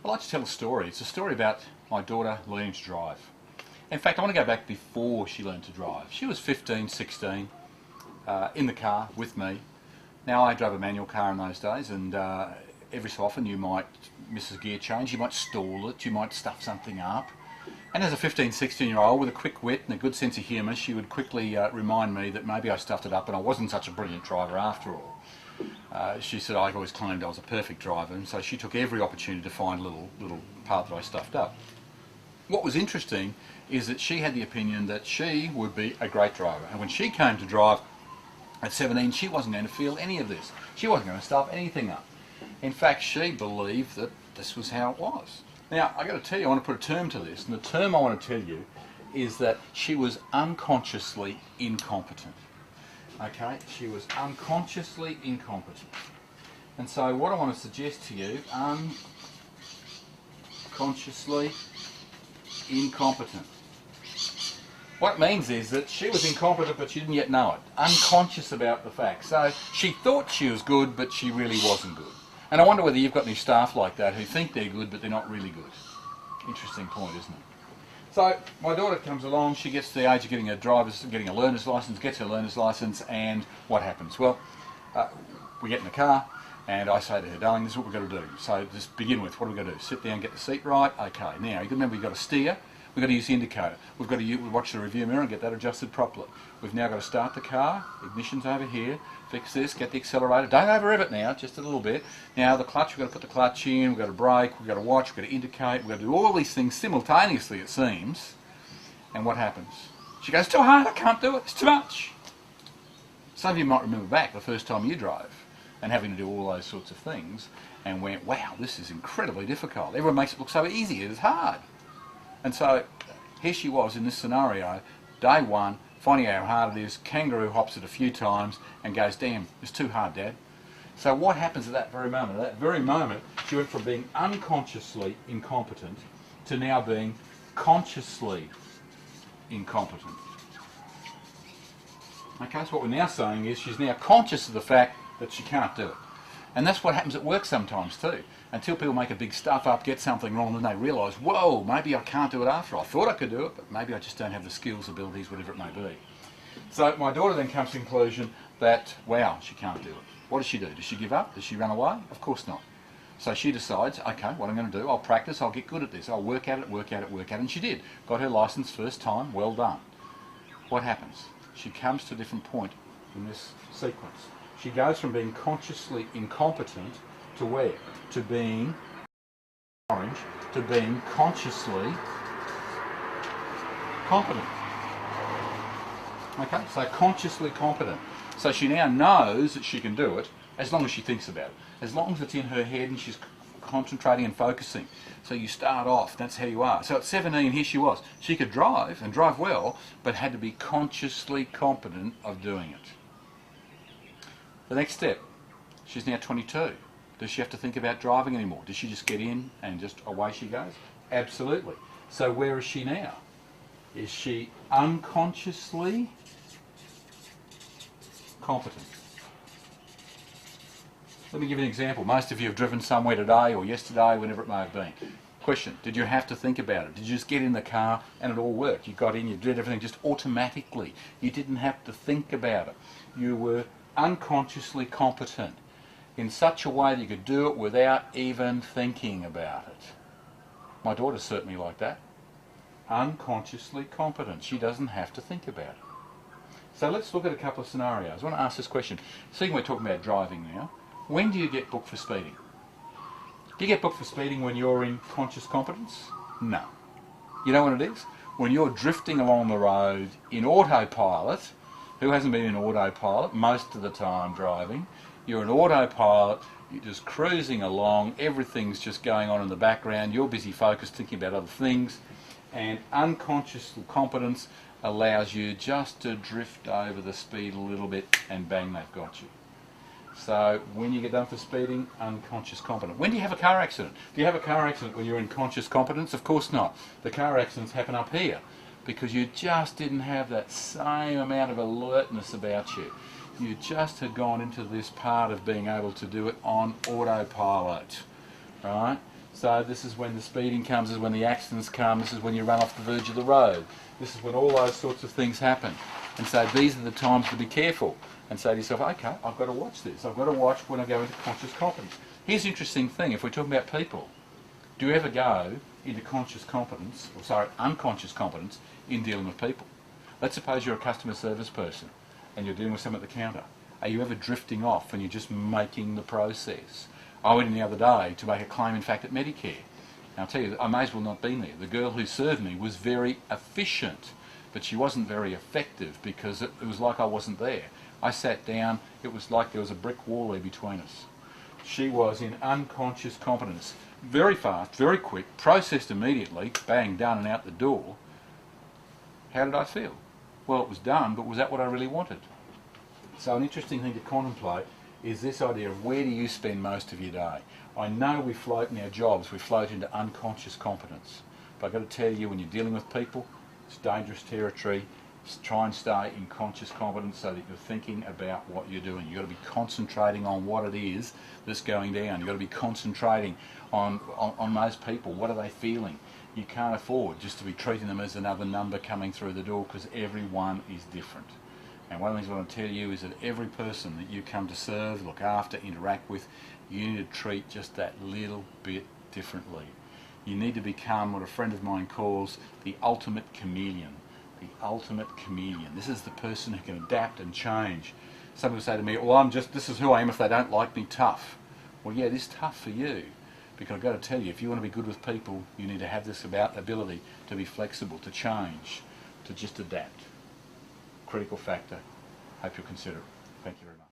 I'd like to tell a story. It's a story about my daughter learning to drive. In fact, I want to go back before she learned to drive. She was 15, 16, in the car with me. Now, I drove a manual car in those days, and every so often you might miss a gear change, you might stall it, you might stuff something up. And as a 15, 16-year-old with a quick wit and a good sense of humour, she would quickly remind me that maybe I stuffed it up and I wasn't such a brilliant driver after all. She said I always claimed I was a perfect driver, and so she took every opportunity to find a little part that I stuffed up. What was interesting is that she had the opinion that she would be a great driver, and when she came to drive at 17, she wasn't going to feel any of this. She wasn't going to stuff anything up. In fact, she believed that this was how it was. Now, I've got to tell you, I want to put a term to this, and the term I want to tell you is that she was unconsciously incompetent. Okay, she was unconsciously incompetent. And so what I want to suggest to you, unconsciously incompetent. What it means is that she was incompetent but she didn't yet know it. Unconscious about the fact. So she thought she was good but she really wasn't good. And I wonder whether you've got any staff like that who think they're good but they're not really good. Interesting point, isn't it? So my daughter comes along, she gets to the age of getting a learner's license, gets her learner's license, and what happens? Well, we get in the car, and I say to her, darling, this is what we've got to do. So just begin with, what are we going to do? Sit down, get the seat right. Okay, now you remember you've got to steer, we've got to use the indicator, we've got to watch the rearview mirror and get that adjusted properly. We've now got to start the car, ignition's over here, fix this, get the accelerator, don't over-rev it now, just a little bit. Now the clutch, we've got to put the clutch in, we've got to brake, we've got to watch, we've got to indicate, we've got to do all these things simultaneously, it seems. And what happens? She goes, too hard, I can't do it, it's too much. Some of you might remember back the first time you drove and having to do all those sorts of things and went, wow, this is incredibly difficult. Everyone makes it look so easy, it's hard. And so here she was in this scenario, day one, finding out how hard it is, kangaroo hops it a few times and goes, damn, it's too hard, Dad. So what happens at that very moment? At that very moment, she went from being unconsciously incompetent to now being consciously incompetent. Okay, so what we're now saying is she's now conscious of the fact that she can't do it. And that's what happens at work sometimes too. Until people make a big stuff up, get something wrong, and they realise, whoa, maybe I can't do it after all. I thought I could do it, but maybe I just don't have the skills, abilities, whatever it may be. So my daughter then comes to the conclusion that, wow, she can't do it. What does she do? Does she give up? Does she run away? Of course not. So she decides, okay, what I'm going to do, I'll practice, I'll get good at this, I'll work at it, work at it, work at it, and she did. Got her licence first time, well done. What happens? She comes to a different point in this sequence. She goes from being consciously incompetent to where? To being orange, to being consciously competent. Okay, so consciously competent. So she now knows that she can do it as long as she thinks about it. As long as it's in her head and she's concentrating and focusing. So you start off, that's how you are. So at 17, here she was. She could drive, and drive well, but had to be consciously competent of doing it. The next step, she's now 22. Does she have to think about driving anymore? Does she just get in and just away she goes? Absolutely. So where is she now? Is she unconsciously competent? Let me give you an example. Most of you have driven somewhere today or yesterday, whenever it may have been. Question, did you have to think about it? Did you just get in the car and it all worked? You got in, you did everything just automatically. You didn't have to think about it. You were unconsciously competent in such a way that you could do it without even thinking about it. My daughter's certainly like that. Unconsciously competent. She doesn't have to think about it. So let's look at a couple of scenarios. I want to ask this question. Seeing we're talking about driving now, when do you get booked for speeding? Do you get booked for speeding when you're in conscious competence? No. You know what it is? When you're drifting along the road in autopilot. Who hasn't been in autopilot most of the time driving? You're in autopilot, you're just cruising along, everything's just going on in the background, you're busy focused thinking about other things, and unconscious competence allows you just to drift over the speed a little bit and bang, they've got you. So when you get done for speeding, unconscious competent. When do you have a car accident? Do you have a car accident when you're in conscious competence? Of course not. The car accidents happen up here because you just didn't have that same amount of alertness about you. You just had gone into this part of being able to do it on autopilot, right? So this is when the speeding comes, this is when the accidents come, this is when you run off the verge of the road. This is when all those sorts of things happen. And so these are the times to be careful and say to yourself, okay, I've got to watch this. I've got to watch when I go into conscious competence. Here's the interesting thing, if we're talking about people, do you ever go into unconscious competence in dealing with people? Let's suppose you're a customer service person and you're dealing with someone at the counter. Are you ever drifting off and you're just making the process? I went in the other day to make a claim, in fact, at Medicare. Now, I'll tell you, I may as well not been there. The girl who served me was very efficient, but she wasn't very effective because it was like I wasn't there. I sat down, it was like there was a brick wall there between us. She was in unconscious competence. Very fast, very quick, processed immediately, bang, done and out the door. How did I feel? Well, it was done, but was that what I really wanted? So an interesting thing to contemplate is this idea of where do you spend most of your day? I know we float in our jobs, we float into unconscious competence. But I've got to tell you, when you're dealing with people, it's dangerous territory. Try and stay in conscious competence so that you're thinking about what you're doing. You've got to be concentrating on what it is that's going down. You've got to be concentrating on those people. What are they feeling? You can't afford just to be treating them as another number coming through the door, because everyone is different. And one of the things I want to tell you is that every person that you come to serve, look after, interact with, you need to treat just that little bit differently. You need to become what a friend of mine calls the ultimate chameleon. The ultimate chameleon. This is the person who can adapt and change. Some people say to me, well, this is who I am if they don't like me, tough. Well, yeah, it is tough for you. Because I've got to tell you, if you want to be good with people, you need to have this ability to be flexible, to change, to just adapt. Critical factor. Hope you'll consider it.